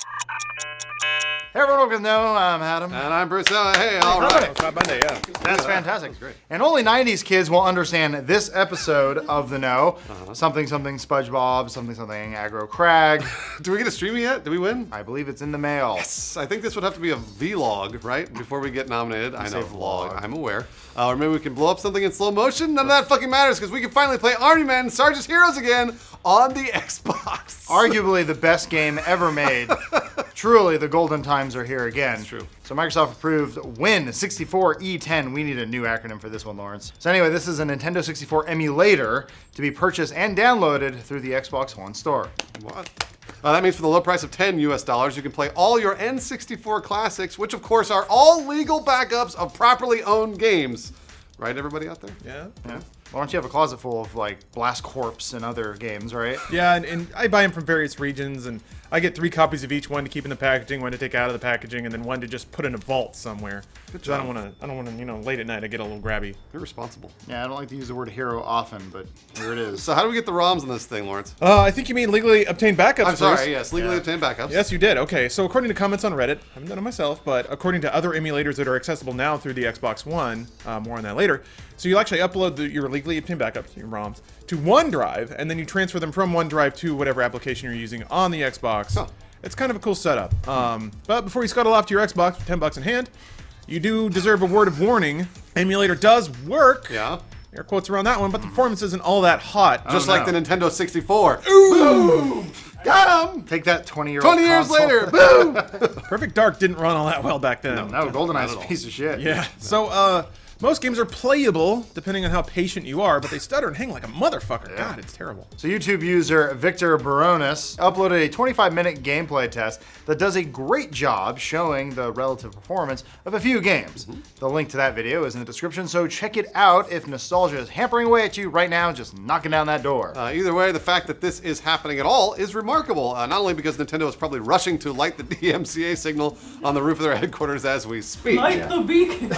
Hey everyone, welcome to Know. I'm Adam. And I'm Bruce. Hey, all right. It's not Monday, yeah. That's fantastic. That's great. And only 90s kids will understand this episode of The Know. Something, something SpongeBob, something, something Aggro Crag. Do we get a streaming yet? Did we win? I believe it's in the mail. Yes. I think this would have to be a vlog, right? Before we get nominated. I know, say vlog. I'm aware. Or maybe we can blow up something in slow motion. None of that fucking matters because we can finally play Army Men Sarge's Heroes again on the Xbox. Arguably the best game ever made. Truly, the golden times are here again. That's true. So Microsoft approved Win64E10. We need a new acronym for this one, Lawrence. So anyway, this is a Nintendo 64 emulator to be purchased and downloaded through the Xbox One store. What? That means for the low price of $10 US, you can play all your N64 classics, which of course are all legal backups of properly owned games. Right, everybody out there? Yeah. Yeah. Lawrence, you have a closet full of like Blast Corps and other games, right? Yeah, and I buy them from various regions, and I get 3 copies of each one to keep in the packaging, one to take out of the packaging, and then one to just put in a vault somewhere. Good 'Cause I job. don't want to, you know, late at night I get a little grabby. You're responsible. Yeah, I don't like to use the word hero often, but here it is. So how do we get the ROMs on this thing, Lawrence? I think you mean legally obtained backups. I'm sorry, Bruce. yes, legally Yeah. obtained backups. Yes, you did. Okay, so according to comments on Reddit, I haven't done it myself, but according to other emulators that are accessible now through the Xbox One, more on that later. So you'll actually upload your legally obtained backups, your ROMs, to OneDrive, and then you transfer them from OneDrive to whatever application you're using on the Xbox. Huh. It's kind of a cool setup. But before you scuttle off to your Xbox with $10 in hand, you do deserve a word of warning. Emulator does work. Yeah. Air quotes around that one, but the performance isn't all that hot. Just Oh, like no. the Nintendo 64. Boom! Got him! Take that 20-year-old 20 years console. later, boom! Perfect Dark didn't run all that well back then. No, Not GoldenEye's at a all. piece of shit. Yeah. So, most games are playable, depending on how patient you are, but they stutter and hang like a motherfucker. God, it's terrible. So YouTube user Victor Baronis uploaded a 25-minute gameplay test that does a great job showing the relative performance of a few games. The link to that video is in the description, so check it out if nostalgia is hampering away at you right now, just knocking down that door. Either way, the fact that this is happening at all is remarkable. Not only because Nintendo is probably rushing to light the DMCA signal on the roof of their headquarters as we speak. Light the beacon.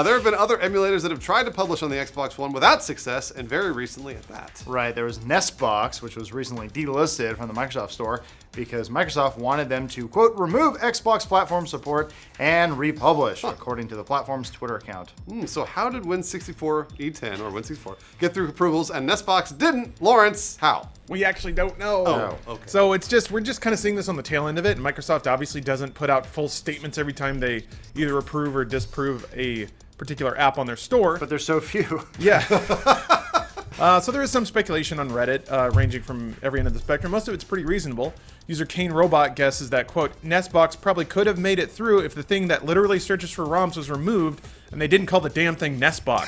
There have been other emulators that have tried to publish on the Xbox One without success, and very recently at that. Right, there was NESBOX, which was recently delisted from the Microsoft Store because Microsoft wanted them to, quote, remove Xbox platform support and republish, according to the platform's Twitter account. So how did Win64E10 or Win64 get through approvals and NESBOX didn't? Lawrence, how? We actually don't know. Oh, okay. So we're just kind of seeing this on the tail end of it, and Microsoft obviously doesn't put out full statements every time they either approve or disapprove a particular app on their store. But there's so few. Yeah. So there is some speculation on Reddit, ranging from every end of the spectrum. Most of it's pretty reasonable. User Kane Robot guesses that, quote, NESBOX probably could have made it through if the thing that literally searches for ROMs was removed and they didn't call the damn thing NESBOX.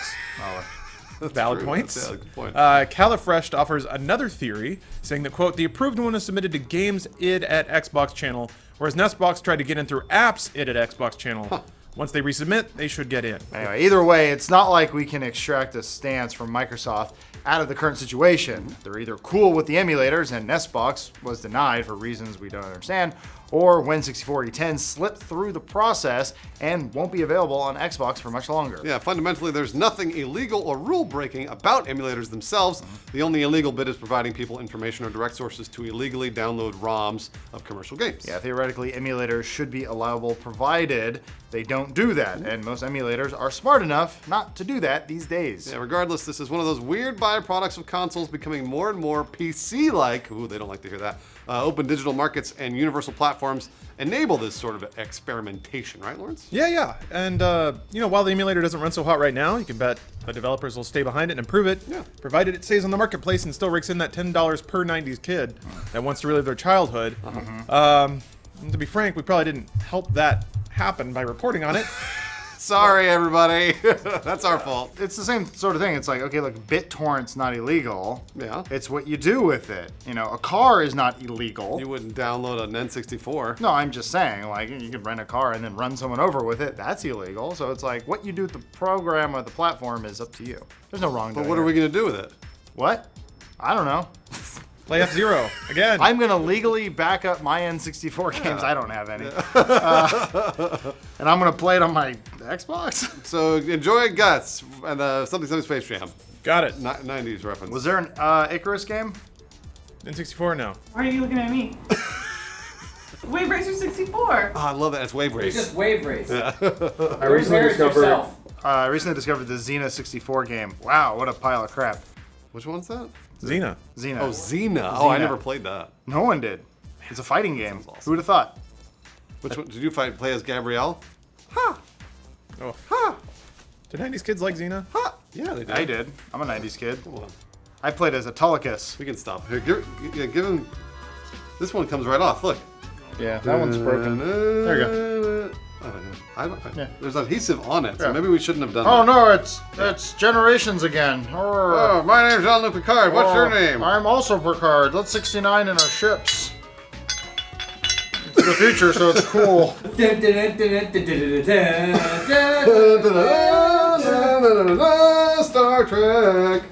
Valid true. points. That's a good point. Califresh offers another theory, saying that, quote, the approved one is submitted to Games id at Xbox channel, whereas NESBOX tried to get in through Apps id at Xbox channel. Once they resubmit, they should get in. Anyway, either way, it's not like we can extract a stance from Microsoft out of the current situation. They're either cool with the emulators and NESBOX was denied for reasons we don't understand, or Win64E10 slipped through the process and won't be available on Xbox for much longer. Yeah, fundamentally, there's nothing illegal or rule-breaking about emulators themselves. The only illegal bit is providing people information or direct sources to illegally download ROMs of commercial games. Yeah, theoretically, emulators should be allowable provided they don't do that, and most emulators are smart enough not to do that these days. Yeah, regardless, this is one of those weird byproducts of consoles becoming more and more PC-like. Ooh, they don't like to hear that. Open digital markets and universal platforms enable this sort of experimentation, right, Lawrence? Yeah. And, while the emulator doesn't run so hot right now, you can bet the developers will stay behind it and improve it, Yeah. provided it stays on the marketplace and still rakes in that $10 per 90s kid that wants to relive their childhood. And to be frank, we probably didn't help that happen by reporting on it. Sorry, everybody. That's our fault. It's the same sort of thing. It's like, okay, look, BitTorrent's not illegal. Yeah. It's what you do with it. You know, a car is not illegal. You wouldn't download an N64. No, I'm just saying, like, you can rent a car and then run someone over with it. That's illegal. So it's like, what you do with the program or the platform is up to you. There's no wrongdoing. But what are we going to do with it? What? I don't know. Play F-Zero again. I'm going to legally back up my N64 games. I don't have any. And I'm going to play it on my Xbox. So enjoy Guts and something Space Jam. Got it. 90s reference. Was there an Icarus game? N64 now. Why are you looking at me? Wave Racer 64. Oh, I love that. It's Wave It's Race. just Wave Race. I recently Embarrass yourself. discovered the Xena 64 game. Wow, what a pile of crap. Which one's that? Xena. Xena. Oh, Xena. Oh, I Xena. never played that. No one did. It's a fighting game. awesome. Who would have thought? Which one did you play as Gabrielle? Oh. Ha! Did 90s kids like Xena? Ha! Yeah, they did. I did. I'm a 90s kid. Come on. I played as Autolycus. We can stop. Here, give him. This one comes right off. Look. Yeah, that one's broken. There you go. Yeah. There's adhesive on it, so Yeah. maybe we shouldn't have done Oh that. no, it's Generations again. Oh, my name's Jean-Luc Picard. What's your name? I'm also Picard. Let's 69 in our ships. It's the future, so it's cool. Star Trek.